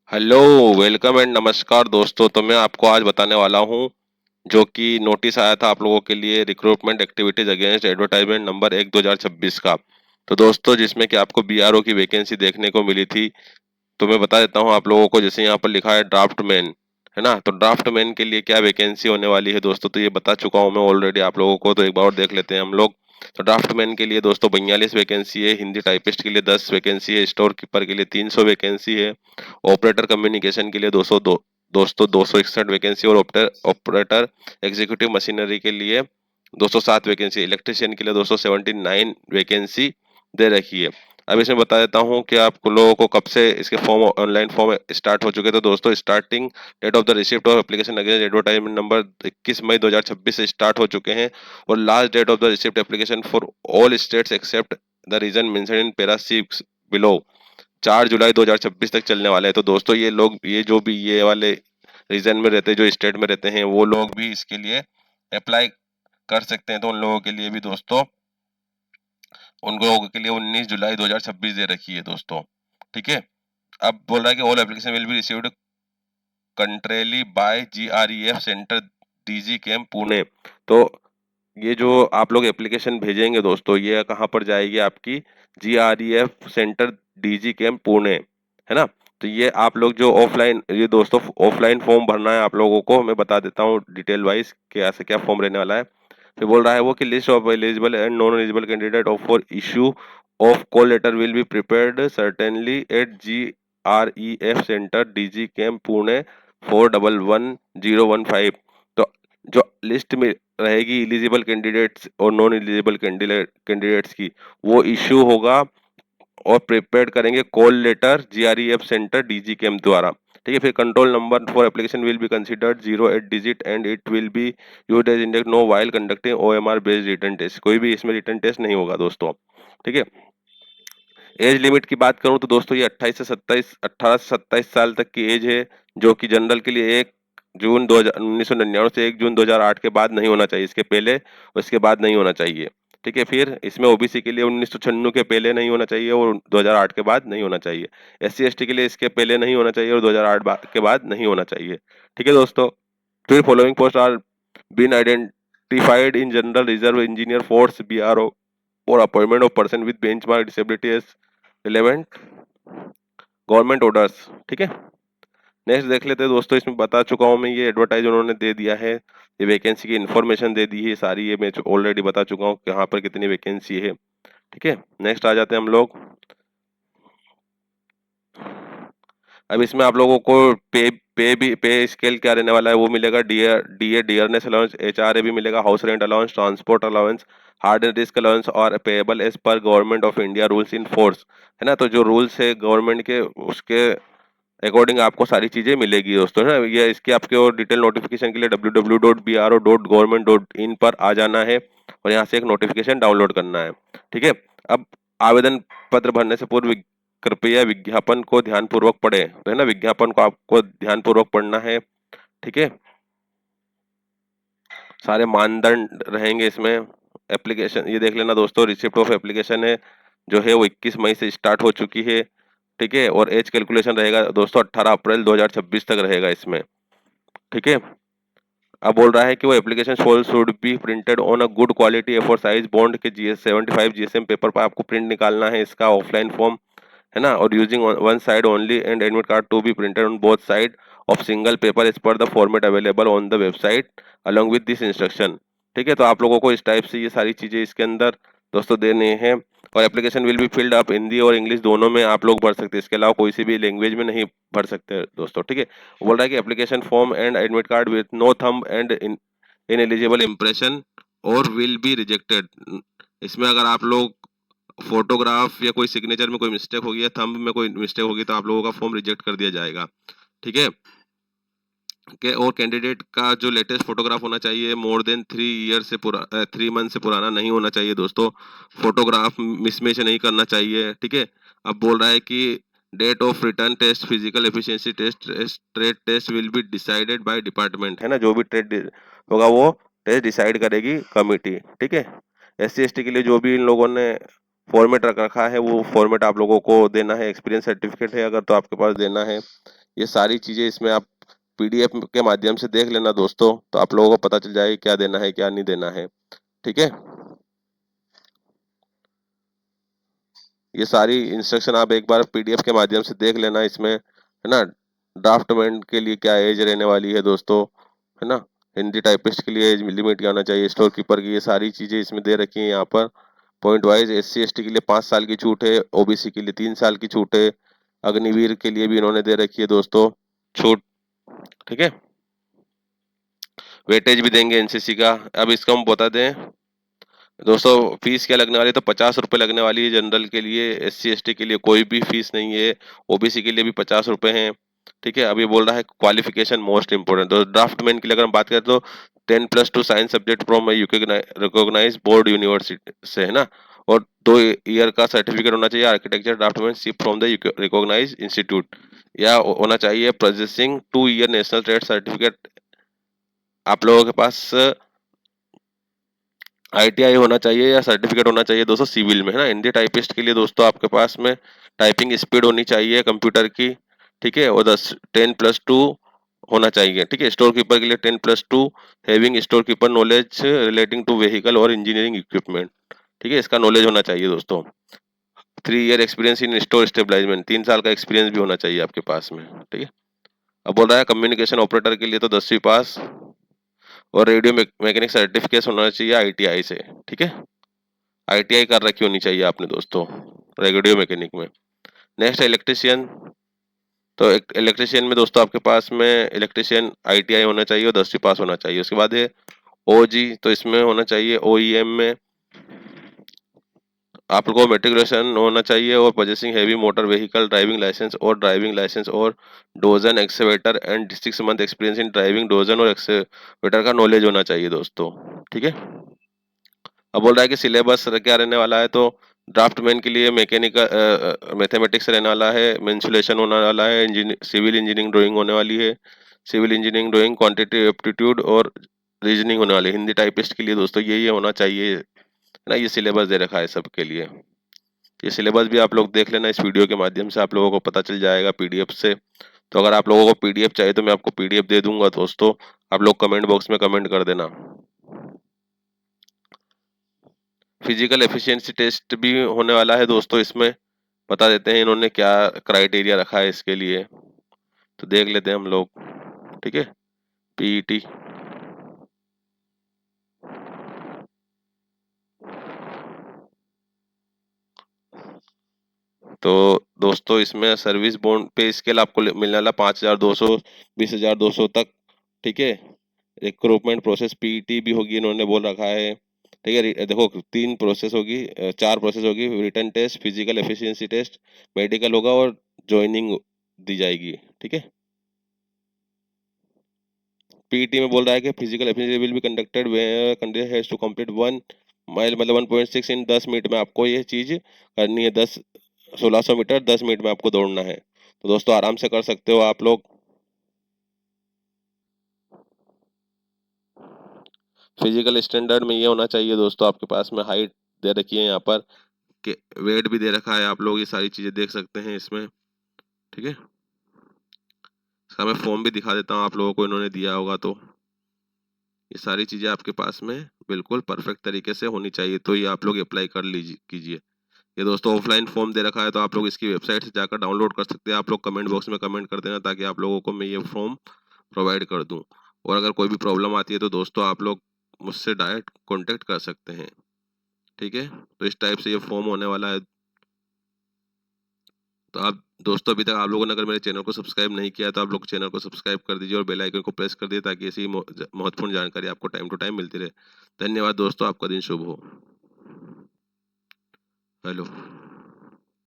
Hello, welcome and नमस्कार दोस्तों। तो मैं आपको आज बताने वाला हूँ जो कि नोटिस आया था आप लोगों के लिए recruitment activities against advertisement number 1 2026 का। तो दोस्तों जिसमें कि आपको बीआरओ की वैकेंसी देखने को मिली थी। तो मैं बता देता हूँ आप लोगों को, जैसे यहाँ पर लिखा है ड्राफ्टमैन, है ना। तो ड्राफ्टमैन के लिए क्या वैकेंसी होने वाली है दोस्तों, तो ये बता चुका हूँ मैं ऑलरेडी आप लोगों को, तो एक बार और देख लेते हैं हम लोग। तो ड्राफ्टमैन के लिए दोस्तों 42 वैकेंसी है, हिंदी टाइपिस्ट के लिए 10 वैकेंसी है, स्टोर कीपर के लिए 300 वैकेंसी है, ऑपरेटर कम्युनिकेशन के लिए 202 दोस्तों 261 वैकेंसी, और ऑपरेटर एग्जीक्यूटिव मशीनरी के लिए 207 वैकेंसी, इलेक्ट्रिशियन के लिए 279 वैकेंसी दे रखी है। अब इसमें बता देता हूँ कि आप लोगों को कब से इसके फॉर्म ऑनलाइन फॉर्म स्टार्ट हो चुके हैं। तो दोस्तों starting date of the receipt of application against advertisement number 21 मई 2026 से स्टार्ट हो चुके हैं, और last date of the receipt application for all states except the region mention in para 6 below 4 जुलाई 2026 तक चलने वाला है। तो दोस्तों ये लोग, ये जो भी ये वाले रीजन में रहते हैं, जो स्टेट में रहते हैं, वो लोग भी इसके लिए अप्लाई कर सकते हैं। तो उन लोगों के लिए भी दोस्तों, उन लोगों के लिए 19 जुलाई 2026 दे रखी है दोस्तों। ठीक है। अब बोल रहा है कि all application will be received centrally by GREF centre DG camp Pune. तो ये जो आप लोग एप्लीकेशन भेजेंगे दोस्तों, ये कहाँ पर जाएगी आपकी, GREF centre DG camp Pune, है ना। तो ये आप लोग जो ऑफलाइन, ये दोस्तों ऑफलाइन फॉर्म भरना है आप लोगों को, मैं बता देता हूँ डिटेल वाइज क्या से क्या फॉर्म रहने वाला है। फिर बोल रहा है वो कि list of eligible and non eligible candidate of for issue of call letter will be prepared certainly at GREF centre DG camp Pune 411015। तो जो लिस्ट में रहेगी एलिजिबल कैंडिडेट्स और नॉन एलिजिबल कैंडिडेट्स की, वो इश्यू होगा और प्रिपेयर करेंगे call letter GREF centre DG camp द्वारा। ठीक है। फिर control number for application will be considered 08 digit and it will be used as index no while conducting OMR based written test. कोई भी इसमें रिटन टेस्ट नहीं होगा दोस्तों। ठीक है। एज लिमिट की बात करूं तो दोस्तों ये 28 से 27, 18 से 27 साल तक की एज है, जो कि जनरल के लिए 1 जून 1999 से 1 जून 2008 के बाद नहीं होना चाहिए, इसके पहले और इसके बाद नहीं होना चाहिए। ठीक है। फिर इसमें ओबीसी के लिए 1996 के पहले नहीं होना चाहिए और 2008 के बाद नहीं होना चाहिए। एससी एसटी के लिए इसके पहले नहीं होना चाहिए और 2008 के बाद नहीं होना चाहिए। ठीक है दोस्तों। फिर following post are been identified in general reserve engineer force BRO और appointment of person with benchmark disability as relevant government orders. ठीक है। नेक्स्ट देख लेते हैं दोस्तों। इसमें बता चुका हूँ मैं, ये एडवर्टाइज उन्होंने दे दिया है, ये वैकेंसी की इन्फॉर्मेशन दे दी है सारी, ये मैं ऑलरेडी बता चुका हूँ कहाँ पर कितनी वैकेंसी है। ठीक है। नेक्स्ट आ जाते हैं हम लोग। अब इसमें आप लोगों को पे स्केल क्या रहने वाला है, वो मिलेगा डियरनेस अलाउंस, एचआरए भी मिलेगा, house rent allowance, transport allowance, hard and risk allowance और payable as per government of India rules in force, है ना। तो जो रूल्स है गवर्नमेंट के, उसके अकॉर्डिंग आपको सारी चीजें मिलेगी दोस्तों, है ना। ये इसकी आपके और डिटेल नोटिफिकेशन के लिए www.bro.government.in पर आ जाना है और यहाँ से एक नोटिफिकेशन डाउनलोड करना है। ठीक है। अब आवेदन पत्र भरने से पूर्व कृपया विज्ञापन को ध्यानपूर्वक पढ़े, तो है ना, विज्ञापन को आपको ध्यानपूर्वक पढ़ना है। ठीक है। सारे मानदंड रहेंगे इसमें। एप्लीकेशन ये देख लेना दोस्तों, रिसिप्ट ऑफ एप्लीकेशन है जो है वो 21 मई से स्टार्ट हो चुकी है। ठीक है। और एज कैलकुलेशन रहेगा दोस्तों 18 अप्रैल 2026 तक रहेगा इसमें। ठीक है। अब बोल रहा है कि वो application sole should be printed on a good quality ए4 साइज बॉन्ड के GS75 GSM पेपर पर आपको प्रिंट निकालना है इसका ऑफलाइन फॉर्म, है ना। और using one side only and admit card to be printed on both side of single paper as per the format available on the website along with this instruction. ठीक है। तो आप लोगों को इस टाइप से ये सारी चीजें इसके अंदर दोस्तों देने हैं। और application will be filled up Hindi और इंग्लिश दोनों में आप लोग भर सकते हैं, इसके अलावा कोई सी भी लैंग्वेज में नहीं भर सकते दोस्तों। ठीक है। बोल रहा है कि application form and admit card with no thumb and ineligible impression और विल बी रिजेक्टेड। इसमें अगर आप लोग फोटोग्राफ या कोई सिग्नेचर में कोई मिस्टेक होगी या थंब में कोई मिस्टेक होगी तो आप लोगों का फॉर्म रिजेक्ट कर दिया जाएगा। ठीक है। और कैंडिडेट का जो लेटेस्ट फोटोग्राफ होना चाहिए मोर देन 3 ईयर से 3 मंथ से पुराना नहीं होना चाहिए दोस्तों। फोटोग्राफ मिसमैच नहीं करना चाहिए। ठीक है। अब बोल रहा है कि date of written test physical efficiency test trade test will be decided by department, है ना। जो भी ट्रेड होगा वो टेस्ट डिसाइड करेगी कमिटी। ठीक है। SC ST के लिए जो भी इन लोगों ने फॉर्मेट रख रखा है वो फॉर्मेट आप लोगों को देना है। एक्सपीरियंस सर्टिफिकेट है अगर तो आपके पास देना है। ये सारी चीज़ें इसमें आप पीडीएफ के माध्यम से देख लेना दोस्तों, तो आप लोगों को पता चल जाएगा क्या देना है क्या नहीं देना है। ठीक है, ये सारी इंस्ट्रक्शन आप एक बार पीडीएफ के माध्यम से देख लेना इसमें, है ना। ड्राफ्टमैन के लिए क्या एज रहने वाली है दोस्तों, है ना। हिंदी टाइपिस्ट के लिए एज लिमिट क्या होना चाहिए, स्टोर कीपर की, ये सारी चीज़ें इसमें दे रखी हैं यहाँ पर पॉइंट वाइज। एससी एसटी के लिए 5 साल की छूट है, ओबीसी के लिए 3 साल की छूट है, अग्निवीर के लिए भी इन्होंने दे रखी है दोस्तों छूट। ठीक है, वेटेज भी देंगे एनसीसी का। अब इसका हम बता दें दोस्तों, फीस क्या लगने वाली है, तो 50 रुपये लगने वाली है जनरल के लिए, एससी एसटी के लिए कोई भी फीस नहीं है, ओबीसी के लिए भी 50 रुपये हैं। ठीक है, अब ये बोल रहा है क्वालिफिकेशन मोस्ट इंपोर्टेंट, तो ड्राफ्टमैन की अगर हम बात करें तो 10+2 science subject from UK recognise board university से, है ना। और 2 ईयर का सर्टिफिकेट होना चाहिए architecture draftsmanship from the recognise institute, या होना चाहिए possessing 2 year national trade certificate आप लोगों के पास, आईटीआई होना चाहिए या सर्टिफिकेट होना चाहिए दोस्तों सिविल में, है ना। हिंदी टाइपिस्ट के लिए दोस्तों आपके पास में टाइपिंग स्पीड होनी चाहिए कंप्यूटर की। ठीक है, और 10+2 होना चाहिए। ठीक है, स्टोर कीपर के लिए 10+2 having store keeper knowledge relating to vehicle और इंजीनियरिंग इक्विपमेंट। ठीक है, इसका नॉलेज होना चाहिए दोस्तों। 3 year experience in store establishment, 3 साल का एक्सपीरियंस भी होना चाहिए आपके पास में। ठीक है, अब बोल रहा है कम्युनिकेशन ऑपरेटर के लिए तो 10वीं पास और रेडियो मैकेनिक सर्टिफिकेट होना चाहिए आईटीआई से। ठीक है, आईटीआई कर रखी होनी चाहिए आपने दोस्तों रेडियो मैकेनिक में। नेक्स्ट इलेक्ट्रिशियन, तो इलेक्ट्रिशियन में दोस्तों आपके पास में इलेक्ट्रिशियन आईटीआई होना चाहिए और 10वीं पास होना चाहिए। उसके बाद है ओजी, तो इसमें होना चाहिए ओईएम में आपको मेट्रिकुलेशन होना चाहिए और possessing heavy motor vehicle driving licence और dozer excavator and 6 month experience in driving dozer और एक्सकेवेटर का नॉलेज होना चाहिए दोस्तों। ठीक है, अब बोल रहा है कि सिलेबस क्या रहने वाला है, तो ड्राफ्टमैन के लिए मैकेनिकल मैथमेटिक्स रहने वाला है, मेंसुलेशन होने वाला है, सिविल इंजीनियरिंग ड्राइंग होने वाली है, civil engineering drawing quantity aptitude और रीजनिंग होने वाली है। हिंदी टाइपिस्ट के लिए दोस्तों ये होना चाहिए, है ना। ये सिलेबस दे रखा है सबके लिए, ये सिलेबस भी आप लोग देख लेना, इस वीडियो के माध्यम से आप लोगों को पता चल जाएगा पीडीएफ से। तो अगर आप लोगों को पीडीएफ चाहिए तो मैं आपको पीडीएफ दे दूंगा दोस्तों, आप लोग कमेंट बॉक्स में कमेंट कर देना। फिजिकल एफिशिएंसी टेस्ट भी होने वाला है दोस्तों, इसमें बता देते हैं इन्होंने क्या क्राइटेरिया रखा है इसके लिए, तो देख लेते हैं हम लोग। ठीक है, पीईटी, तो दोस्तों इसमें सर्विस बॉन्ड पे स्केल आपको मिलने वाला 5,200 20,200 तक। ठीक है, रिक्रूटमेंट प्रोसेस पीईटी भी होगी इन्होंने बोल रखा है। ठीक है, देखो 3 प्रोसेस होगी, 4 प्रोसेस होगी, written test, physical efficiency test, medical होगा और ज्वाइनिंग दी जाएगी। ठीक है, पीईटी में बोल रहा है कि physical efficiency will be conducted candidate has to complete 1 mile मतलब 1.6 इन 10 मिनट में आपको ये चीज करनी है। 1600 मीटर 10 मिनट में आपको दौड़ना है, तो दोस्तों आराम से कर सकते हो आप लोग। फिजिकल स्टैंडर्ड में ये होना चाहिए दोस्तों आपके पास में, हाइट दे रखी है यहाँ पर, कि वेट भी दे रखा है, आप लोग ये सारी चीजें देख सकते हैं इसमें। ठीक है, इसका मैं फॉर्म भी दिखा देता हूँ आप लोगों को, इन्होंने दिया होगा तो ये सारी चीजें आपके पास में बिल्कुल परफेक्ट तरीके से होनी चाहिए, तो ये आप लोग अप्लाई कर लीजिए कीजिए। ये दोस्तों ऑफलाइन फॉर्म दे रखा है, तो आप लोग इसकी वेबसाइट से जाकर डाउनलोड कर सकते हैं। आप लोग कमेंट बॉक्स में कमेंट कर देना ताकि आप लोगों को मैं ये फॉर्म प्रोवाइड कर दूं। और अगर कोई भी प्रॉब्लम आती है तो दोस्तों आप लोग मुझसे डायरेक्ट कॉन्टेक्ट कर सकते हैं। ठीक है, तो इस टाइप से ये फॉर्म होने वाला है। तो आप दोस्तों अभी तक आप लोगों ने अगर मेरे चैनल को सब्सक्राइब नहीं किया तो आप लोग चैनल को सब्सक्राइब कर दीजिए और बेल आइकन को प्रेस कर दीजिए ताकि ऐसी महत्वपूर्ण जानकारी आपको टाइम टू टाइम मिलती रहे। धन्यवाद दोस्तों, आपका दिन शुभ हो। हेलो।